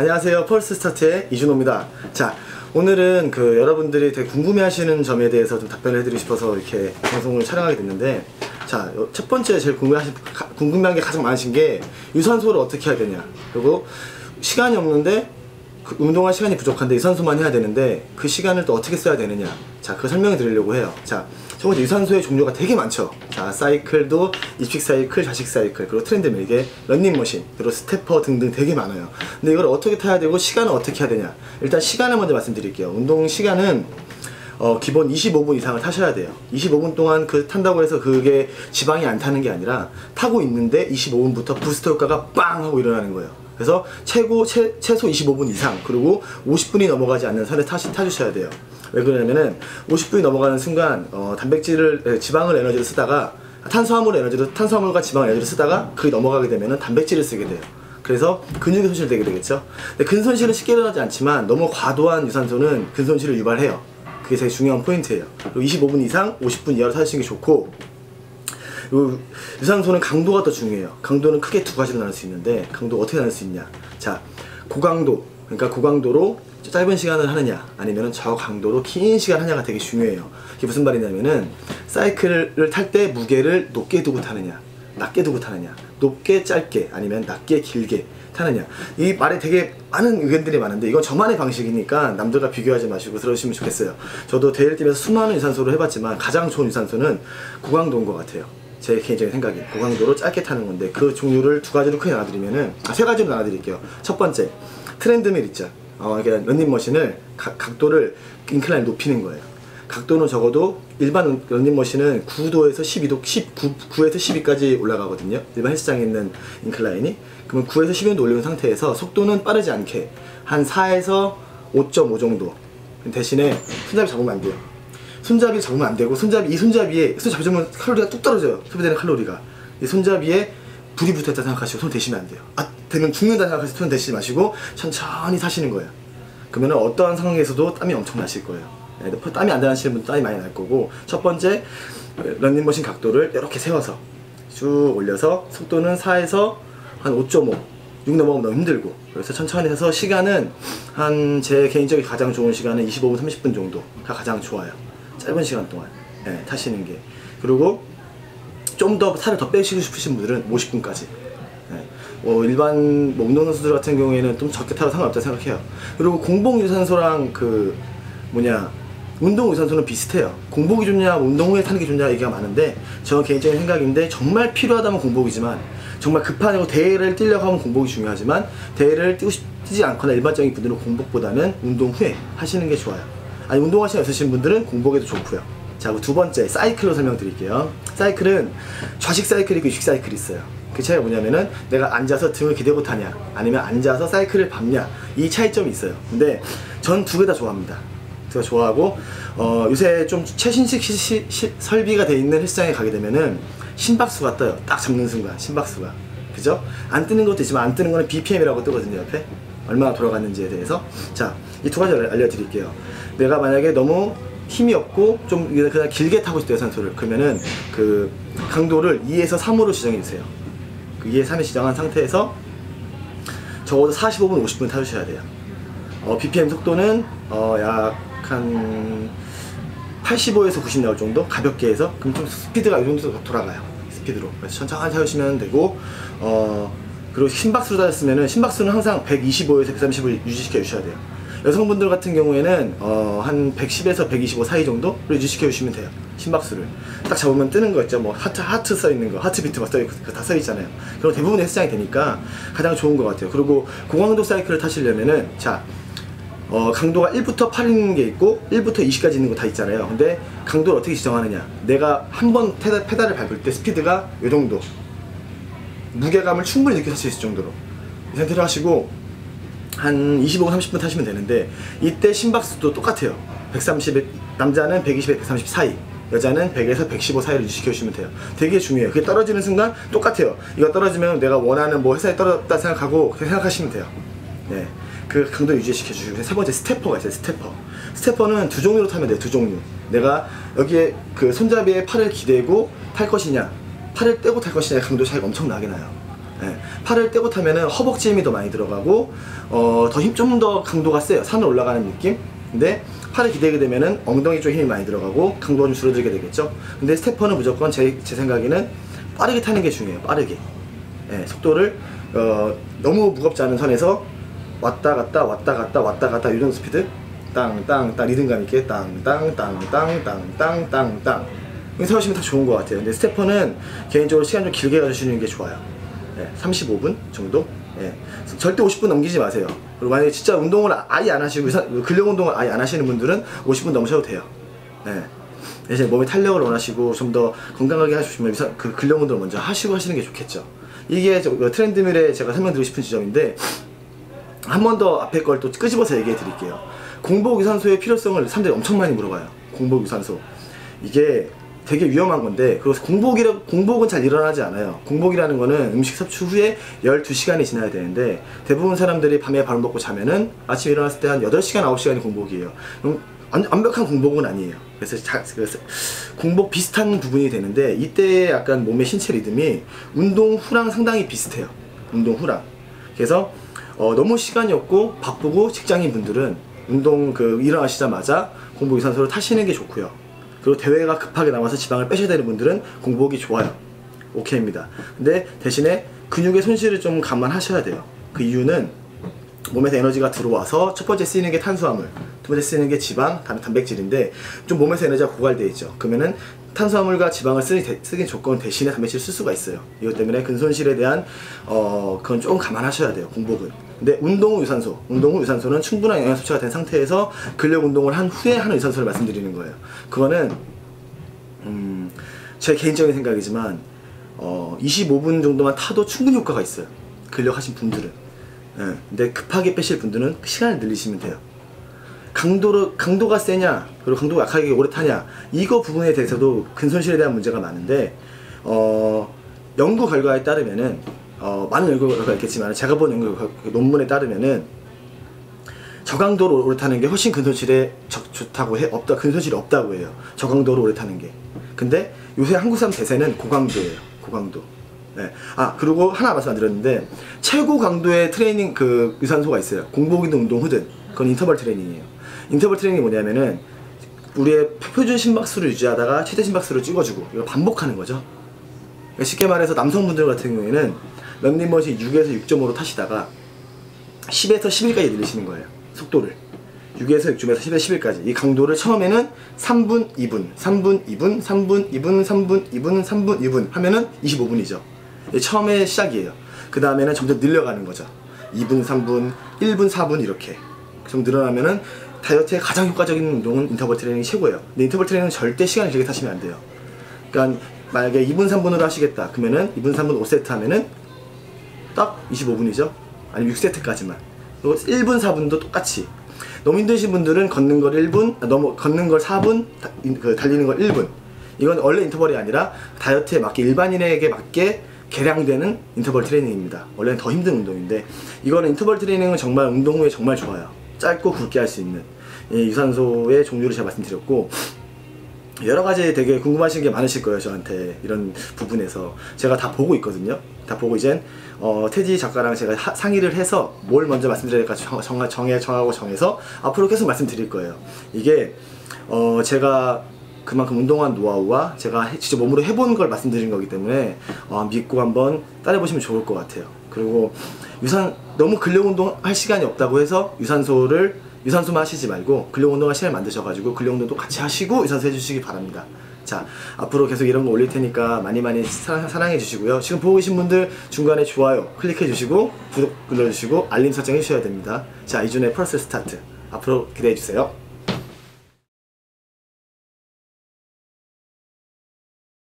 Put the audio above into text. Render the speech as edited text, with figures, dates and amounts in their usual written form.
안녕하세요. 펄스 스타트의 이준호입니다. 자, 오늘은 여러분들이 되게 궁금해하시는 점에 대해서 좀 답변을 해드리고 싶어서 이렇게 방송을 촬영하게 됐는데, 자, 첫 번째 제일 궁금한 게 가장 많으신 게 유산소를 어떻게 해야 되냐, 그리고 시간이 없는데 운동할 시간이 부족한데 유산소만 해야 되는데 그 시간을 또 어떻게 써야 되느냐, 자, 그 설명을 드리려고 해요. 자, 첫 번째, 유산소의 종류가 되게 많죠. 자, 사이클도 입식 사이클, 좌식 사이클, 그리고 트렌드밀, 런닝머신, 그리고 스태퍼 등등 되게 많아요. 근데 이걸 어떻게 타야 되고 시간을 어떻게 해야 되냐, 일단 시간을 먼저 말씀드릴게요. 운동 시간은 기본 25분 이상을 타셔야 돼요. 25분 동안 탄다고 해서 그게 지방이 안 타는 게 아니라 타고 있는데 25분부터 부스터 효과가 빵 하고 일어나는 거예요. 그래서 최소 25분 이상, 그리고 50분이 넘어가지 않는 선에 타주셔야 돼요. 왜 그러냐면은 50분이 넘어가는 순간 지방을 에너지를 쓰다가 탄수화물과 지방 에너지를 쓰다가 그게 넘어가게 되면은 단백질을 쓰게 돼요. 그래서 근육이 손실되게 되겠죠. 근데 근손실은 쉽게 일어나지 않지만 너무 과도한 유산소는 근손실을 유발해요. 그게 제일 중요한 포인트예요. 그리고 25분 이상 50분 이하로 타시는 게 좋고, 그리고 유산소는 강도가 더 중요해요. 강도는 크게 두 가지로 나눌 수 있는데, 강도가 어떻게 나눌 수 있냐, 자, 고강도, 그러니까 고강도로 짧은 시간을 하느냐, 아니면 저강도로 긴 시간 하냐가 되게 중요해요. 이게 무슨 말이냐면은, 사이클을 탈 때 무게를 높게 두고 타느냐, 낮게 두고 타느냐, 높게 짧게 아니면 낮게 길게 타느냐, 이 말에 되게 많은 의견들이 많은데 이건 저만의 방식이니까 남들과 비교하지 마시고 들어주시면 좋겠어요. 저도 대회를 뛰면서 수많은 유산소를 해봤지만 가장 좋은 유산소는 고강도인 것 같아요. 제 개인적인 생각이. 고강도로 짧게 타는 건데, 그 종류를 두 가지로 크게 나눠드리면은, 세 가지로 나눠드릴게요. 첫 번째, 트렌드밀 있죠. 그러니까 런닝머신을 각도를 인클라인 높이는 거예요. 각도는 적어도 일반 런닝머신은 9도에서 12도, 9에서 12까지 올라가거든요. 일반 헬스장에 있는 인클라인이. 그러면 9에서 12도 올리는 상태에서 속도는 빠르지 않게 한 4에서 5.5 정도. 대신에 손잡이 잡으면 안 돼요. 손잡이 잡으면 안 되고, 손잡이 잡으면 칼로리가 뚝 떨어져요. 소비되는 칼로리가. 이 손잡이에 불이 붙어있다 생각하시고 손 대시면 안 돼요. 되면 죽는다 생각하시고 손 대시지 마시고 천천히 사시는 거예요. 그러면 어떠한 상황에서도 땀이 엄청 나실 거예요. 땀이 안 나시는 분도 땀이 많이 날 거고, 첫 번째, 런닝머신 각도를 이렇게 세워서 쭉 올려서 속도는 4에서 한 5.5, 6 넘어가면 너무 힘들고, 그래서 천천히 해서 시간은 제 개인적인 가장 좋은 시간은 25분 30분 정도가 가장 좋아요. 짧은 시간 동안 타시는 게. 그리고 좀 더 살을 더 빼시고 싶으신 분들은 50분까지. 일반 운동선수들 같은 경우에는 좀 적게 타도 상관없다고 생각해요. 그리고 공복 유산소랑 운동 유산소는 비슷해요. 공복이 좋냐, 운동 후에 타는 게 좋냐 얘기가 많은데, 저는 개인적인 생각인데, 정말 필요하다면 공복이지만, 정말 급하고 대회를 뛰려고 하면 공복이 중요하지만, 대회를 뛰지 않거나 일반적인 분들은 공복보다는 운동 후에 하시는 게 좋아요. 아니, 운동할 시간 없으신 분들은 공복에도 좋고요. 자, 두 번째, 사이클로 설명드릴게요. 사이클은 좌식 사이클이 있고 입식 사이클이 있어요. 그 차이가 뭐냐면은, 내가 앉아서 등을 기대고 타냐, 아니면 앉아서 사이클을 밟냐, 이 차이점이 있어요. 근데 전 두 개 다 좋아합니다. 제가 좋아하고, 요새 좀 최신식 설비가 돼 있는 헬스장에 가게 되면은 심박수가 떠요. 딱 잡는 순간 심박수가, 그죠? 안 뜨는 것도 있지만, 안 뜨는 거는 BPM이라고 뜨거든요. 옆에 얼마나 돌아갔는지에 대해서. 자, 이 두 가지 알려드릴게요. 내가 만약에 너무 힘이 없고 좀 그냥 길게 타고 싶다, 유산소를, 그러면은 그 강도를 2에서 3으로 지정해 주세요. 그 2에서 3에 지정한 상태에서 적어도 45분 50분 타주셔야 돼요. BPM 속도는 약 한 85에서 90 나올 정도, 가볍게 해서. 그럼 좀 스피드가 이 정도 돌아가요. 스피드로. 그래서 천천히 타주시면 되고, 그리고 심박수로 따졌으면은, 심박수는 항상 125에서 130을 유지시켜 주셔야 돼요. 여성분들 같은 경우에는 한 110에서 125 사이 정도를 유지시켜 주시면 돼요. 심박수를 딱 잡으면 뜨는 거 있죠. 하트 써 있는 거, 하트비트 막 다 써 있잖아요. 그럼 대부분 헬스장이 되니까 가장 좋은 것 같아요. 그리고 고강도 사이클을 타시려면은, 자, 강도가 1부터 8인 게 있고 1부터 20까지 있는 거 다 있잖아요. 근데 강도를 어떻게 지정하느냐, 내가 한 번 페달을 밟을 때 스피드가 이 정도, 무게감을 충분히 느낄 수 있을 정도로 이 상태로 하시고, 한 25분 30분 타시면 되는데, 이때 심박수도 똑같아요. 130, 남자는 120에서 130 사이, 여자는 100에서 115 사이를 유지시켜 주시면 돼요. 되게 중요해요. 그게 떨어지는 순간 똑같아요. 이거 떨어지면 내가 원하는 회사에 떨어졌다 생각하고 그렇게 생각하시면 돼요. 네, 그 강도 유지시켜 주시고. 세 번째, 스태퍼가 있어요. 스태퍼는 두 종류로 타면 돼요. 두 종류. 내가 여기에 그 손잡이에 팔을 기대고 탈 것이냐, 팔을 떼고 탈 것이냐의 강도 차이가 엄청 나게 나요. 예, 팔을 떼고 타면은 허벅지 힘이 더 많이 들어가고 좀 더 강도가 세요. 산을 올라가는 느낌. 근데 팔을 기대게 되면은 엉덩이 쪽 힘이 많이 들어가고 강도가 좀 줄어들게 되겠죠. 근데 스테퍼는 무조건 제 생각에는 빠르게 타는 게 중요해요. 빠르게. 예, 속도를 너무 무겁지 않은 선에서 왔다 갔다 왔다 갔다 왔다 갔다 이런 스피드 땅땅땅 리듬감 있게 땅땅땅땅땅땅땅땅 세우시면 다 좋은 것 같아요. 근데 스테퍼는 개인적으로 시간 좀 길게 가주시는 게 좋아요. 예, 35분 정도. 예, 절대 50분 넘기지 마세요. 그리고 만약에 진짜 운동을 아예 안 하시고 근력 운동을 아예 안 하시는 분들은 50분 넘으셔도 돼요. 예. 대신 몸의 탄력을 원하시고 좀 더 건강하게 하시면 그 근력 운동을 먼저 하시고 하시는 게 좋겠죠. 이게 트렌드밀에 제가 설명드리고 싶은 지점인데, 한 번 더 앞에 걸 또 끄집어서 얘기해 드릴게요. 공복 유산소의 필요성을 사람들이 엄청 많이 물어봐요. 공복 유산소. 이게 되게 위험한 건데, 그래서 공복은 잘 일어나지 않아요. 공복이라는 거는 음식 섭취 후에 12시간이 지나야 되는데, 대부분 사람들이 밤에 밥 먹고 자면은 아침에 일어났을 때 한 8시간, 9시간이 공복이에요. 완벽한 공복은 아니에요. 그래서 공복 비슷한 부분이 되는데, 이때 약간 몸의 신체 리듬이 운동 후랑 상당히 비슷해요. 운동 후랑. 그래서 너무 시간이 없고 바쁘고 직장인 분들은 운동 일어나시자마자 공복 유산소를 타시는 게 좋고요. 그리고 대회가 급하게 남아서 지방을 빼셔야 되는 분들은 공복이 좋아요. 오케이입니다. 근데 대신에 근육의 손실을 좀 감안하셔야 돼요. 그 이유는 몸에서 에너지가 들어와서 첫 번째 쓰이는 게 탄수화물, 두 번째 쓰이는 게 지방, 다음에 단백질인데, 좀 몸에서 에너지가 고갈되어 있죠. 그러면은 탄수화물과 지방을 쓰긴 조건 대신에 단백질을 쓸 수가 있어요. 이것 때문에 근손실에 대한 그건 조금 감안하셔야 돼요, 공복은. 근데 운동 후 유산소는 충분한 영양 섭취가 된 상태에서 근력 운동을 한 후에 하는 유산소를 말씀드리는 거예요. 그거는 제 개인적인 생각이지만 25분 정도만 타도 충분히 효과가 있어요, 근력 하신 분들은. 예, 근데 급하게 빼실 분들은 시간을 늘리시면 돼요. 강도가 세냐, 그리고 강도가 약하게 오래 타냐, 이거 부분에 대해서도 근손실에 대한 문제가 많은데, 연구 결과에 따르면은, 많은 연구 결과가 있겠지만, 제가 본 연구 논문에 따르면은, 저강도로 오래 타는 게 훨씬 근손실에 좋다고 근손실이 없다고 해요. 저강도로 오래 타는 게. 근데 요새 한국 사람 대세는 고강도예요. 고강도. 네. 그리고 하나 말씀 안 드렸는데, 최고 강도의 트레이닝 유산소가 있어요. 공복이든 운동 후든. 그건 인터벌 트레이닝이에요. 인터벌 트레이닝이 뭐냐면은, 우리의 표준 심박수를 유지하다가 최대 심박수를 찍어주고, 이걸 반복하는 거죠. 그러니까 쉽게 말해서 남성분들 같은 경우에는 런닝머신 6에서 6.5로 타시다가 10에서 11까지 늘리시는 거예요. 속도를. 6에서 6.5에서 10에서 11까지. 이 강도를 처음에는 3분, 2분, 3분, 2분, 3분, 2분, 3분, 2분, 3분, 2분 하면은 25분이죠. 처음에 시작이에요. 그 다음에는 점점 늘려가는 거죠. 2분, 3분, 1분, 4분 이렇게 좀 늘어나면은 다이어트에 가장 효과적인 운동은 인터벌 트레이닝이 최고예요. 근데 인터벌 트레이닝은 절대 시간을 길게 타시면 안 돼요. 그러니까 만약에 2분, 3분으로 하시겠다 그러면은 2분, 3분 5세트 하면은 딱 25분이죠. 아니면 6세트까지만. 그리고 1분, 4분도 똑같이. 너무 힘드신 분들은 걷는 걸 1분, 걷는 걸 4분, 달리는 걸 1분. 이건 원래 인터벌이 아니라 다이어트에 맞게, 일반인에게 맞게 개량되는 인터벌 트레이닝입니다. 원래는 더 힘든 운동인데, 이거는 인터벌 트레이닝은 정말 운동 후에 정말 좋아요. 짧고 굵게 할 수 있는 유산소의 종류를 제가 말씀드렸고, 여러가지 되게 궁금하신 게 많으실 거예요. 저한테 이런 부분에서 제가 다 보고 있거든요. 다 보고 이젠 테디 작가랑 제가 상의를 해서 뭘 먼저 말씀드려야 될까 정해서 앞으로 계속 말씀드릴 거예요. 이게 제가 그만큼 운동한 노하우와 제가 직접 몸으로 해본 걸 말씀드린 거기 때문에 믿고 한번 따라해보시면 좋을 것 같아요. 그리고 너무 근력 운동 할 시간이 없다고 해서 유산소만 하시지 말고 근력 운동할 시간을 만드셔가지고 근력 운동도 같이 하시고 유산소 해주시기 바랍니다. 자, 앞으로 계속 이런 거 올릴 테니까 많이 사랑해 주시고요. 지금 보고 계신 분들 중간에 좋아요 클릭해 주시고 구독 눌러주시고 알림 설정 해주셔야 됩니다. 자, 이준의 플러스 스타트 앞으로 기대해 주세요.